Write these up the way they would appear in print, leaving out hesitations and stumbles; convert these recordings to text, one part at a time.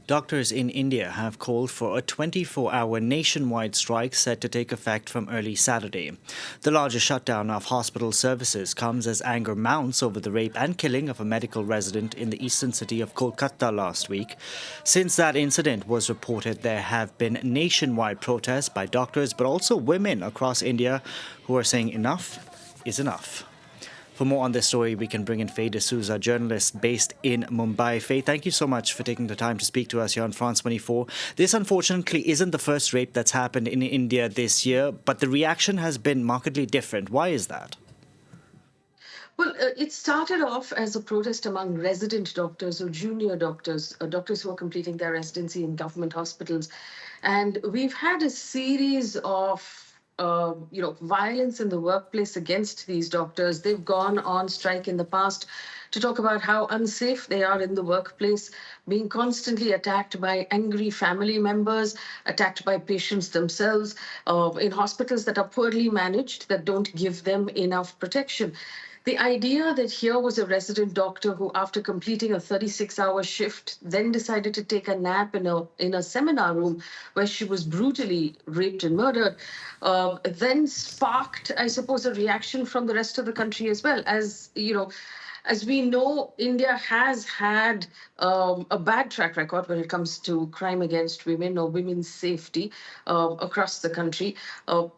Doctors in India have called for a 24-hour nationwide strike set to take effect from early Saturday. The largest shutdown of hospital services comes as anger mounts over the rape and killing of a medical resident in the eastern city of Kolkata last week. Since that incident was reported, there have been nationwide protests by doctors, but also women across India who are saying enough is enough. For more on this story, we can bring in Faye D'Souza, journalist based in Mumbai. Faye, thank you so much for taking the time to speak to us here on France 24. This, unfortunately, isn't the first rape that's happened in India this year, but the reaction has been markedly different. Why is that? Well, it started off as a protest among resident doctors or junior doctors, doctors who are completing their residency in government hospitals. And we've had a series of violence in the workplace against these doctors. They've gone on strike in the past to talk about how unsafe they are in the workplace, being constantly attacked by angry family members, attacked by patients themselves, in hospitals that are poorly managed, that don't give them enough protection. The idea that here was a resident doctor who, after completing a 36-hour shift, then decided to take a nap in a seminar room where she was brutally raped and murdered, then sparked, I suppose, a reaction from the rest of the country as well. As we know, India has had a bad track record when it comes to crime against women or women's safety across the country.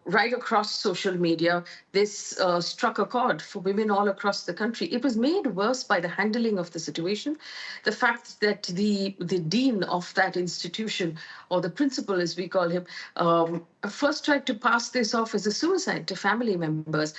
Right across social media, this struck a chord for women all across the country. It was made worse by the handling of the situation. The fact that the dean of that institution, or the principal as we call him, first tried to pass this off as a suicide to family members,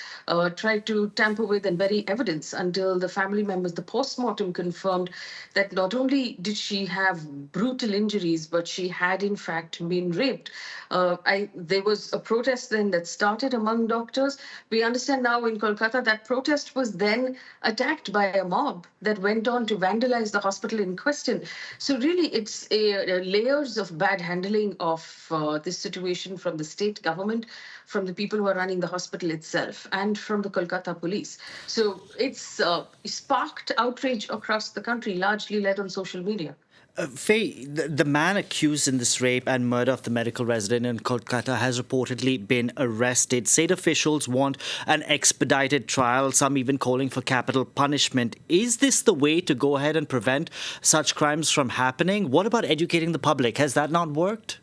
tried to tamper with and bury evidence until the family members, the post-mortem confirmed that not only did she have brutal injuries, but she had in fact been raped. There was a protest then that started among doctors. We understand now in Kolkata that protest was then attacked by a mob that went on to vandalize the hospital in question. So really, it's layers of bad handling of this situation from the state government, from the people who are running the hospital itself, and from the Kolkata police. So it's sparked outrage across the country, largely led on social media. Faye, the man accused in this rape and murder of the medical resident in Kolkata has reportedly been arrested. State officials want an expedited trial, some even calling for capital punishment. Is this the way to go ahead and prevent such crimes from happening? What about educating the public? Has that not worked?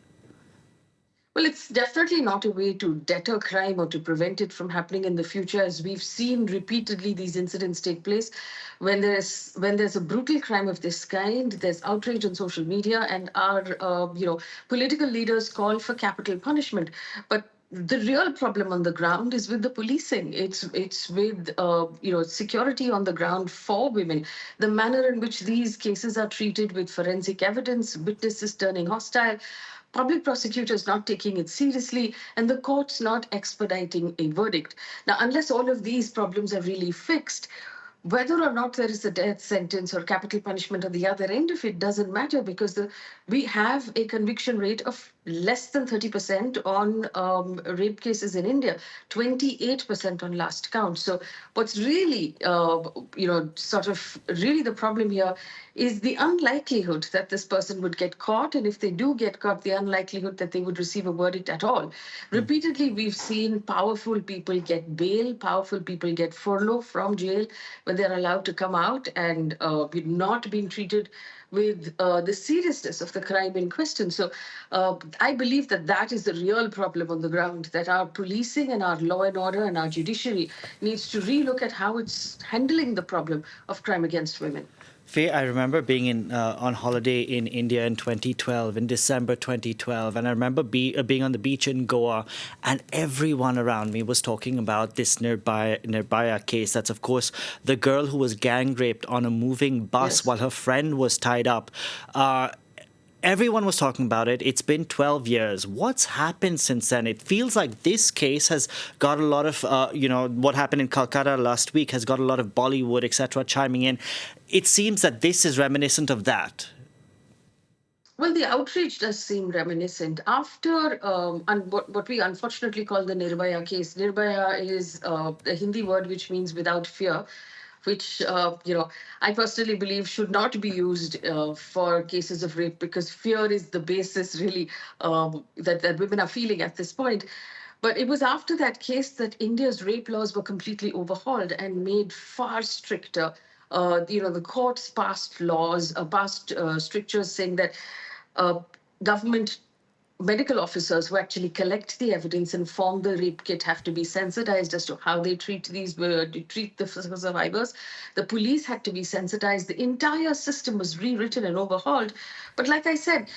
Well, it's definitely not a way to deter crime or to prevent it from happening in the future, as we've seen repeatedly these incidents take place. When there's a brutal crime of this kind, there's outrage on social media, and our political leaders call for capital punishment. But the real problem on the ground is with the policing. It's with security on the ground for women. The manner in which these cases are treated, with forensic evidence, witnesses turning hostile, public prosecutors not taking it seriously, and the courts not expediting a verdict. Now, unless all of these problems are really fixed, whether or not there is a death sentence or capital punishment on the other end of it doesn't matter, because we have a conviction rate of less than 30% on rape cases in India, 28% on last count. So what's really, sort of really the problem here is the unlikelihood that this person would get caught. And if they do get caught, the unlikelihood that they would receive a verdict at all. Repeatedly, we've seen powerful people get bail, powerful people get furlough from jail when they're allowed to come out, and not being treated with the seriousness of the crime in question. So I believe that that is the real problem on the ground, that our policing and our law and order and our judiciary needs to relook at how it's handling the problem of crime against women. Faye, I remember being on holiday in India in 2012, in December 2012, and I remember being on the beach in Goa, and everyone around me was talking about this Nirbhaya case. That's, of course, the girl who was gang raped on a moving bus Yes. while her friend was tied up. Everyone was talking about it. It's been 12 years. What's happened since then? It feels like this case has got a lot of, what happened in Calcutta last week has got a lot of Bollywood, etc., chiming in. It seems that this is reminiscent of that. Well, the outrage does seem reminiscent. After what we unfortunately call the Nirbhaya case, Nirbhaya is a Hindi word which means without fear. which I personally believe should not be used for cases of rape, because fear is the basis, really, that women are feeling at this point. But it was after that case that India's rape laws were completely overhauled and made far stricter. The courts passed laws, passed strictures saying that uh, government medical officers who actually collect the evidence and form the rape kit have to be sensitized as to how they treat the survivors. The police had to be sensitized. The entire system was rewritten and overhauled. But like I said,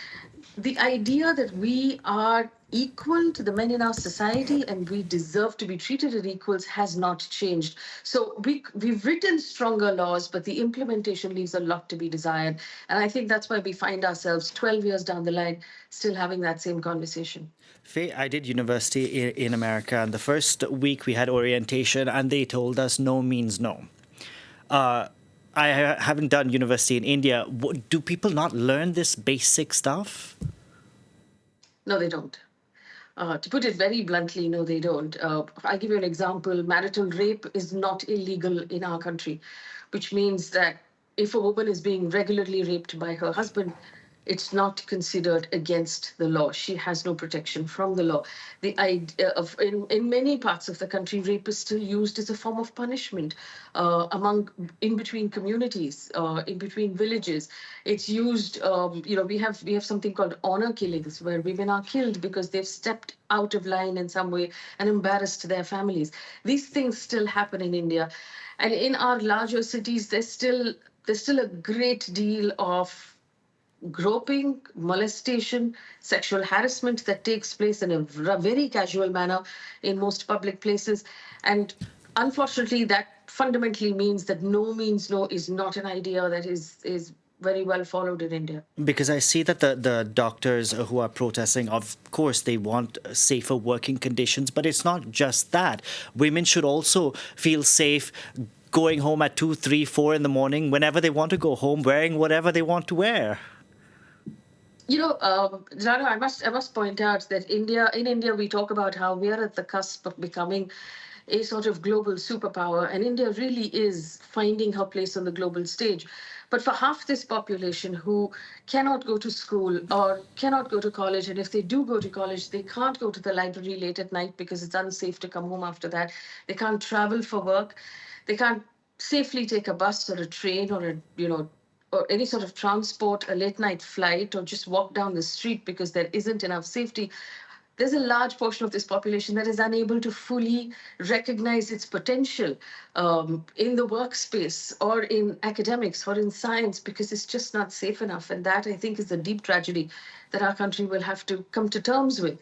the idea that we are equal to the men in our society and we deserve to be treated as equals has not changed. So we've written stronger laws, but the implementation leaves a lot to be desired. And I think that's why we find ourselves 12 years down the line still having that same conversation. Faye, I did university in America, and the first week we had orientation, and they told us no means no. Uh, haven't done university in India. Do people not learn this basic stuff? No, they don't. To put it very bluntly, no, they don't. I'll give you an example. Marital rape is not illegal in our country, which means that if a woman is being regularly raped by her husband, it's not considered against the law. She has no protection from the law. The idea of in many parts of the country, rape is still used as a form of punishment among in between communities, in between villages. It's used. We have something called honor killings, where women are killed because they've stepped out of line in some way and embarrassed their families. These things still happen in India, and in our larger cities, there's still a great deal of groping, molestation, sexual harassment that takes place in a very casual manner in most public places. And unfortunately, that fundamentally means that no means no is not an idea that is very well followed in India. Because I see that the doctors who are protesting, of course, they want safer working conditions, but it's not just that. Women should also feel safe going home at 2, 3, 4 in the morning, whenever they want to go home, wearing whatever they want to wear. Jano, I must point out that in India, we talk about how we are at the cusp of becoming a sort of global superpower, and India really is finding her place on the global stage. But for half this population who cannot go to school or cannot go to college, and if they do go to college, they can't go to the library late at night because it's unsafe to come home after that. They can't travel for work. They can't safely take a bus or a train or any sort of transport, a late night flight, or just walk down the street because there isn't enough safety. There's a large portion of this population that is unable to fully recognize its potential in the workspace or in academics or in science because it's just not safe enough. And that, I think, is a deep tragedy that our country will have to come to terms with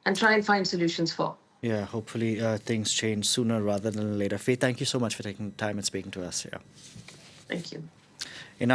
and try and find solutions for. Yeah, hopefully things change sooner rather than later. Faye, thank you so much for taking the time and speaking to us here. Thank you. In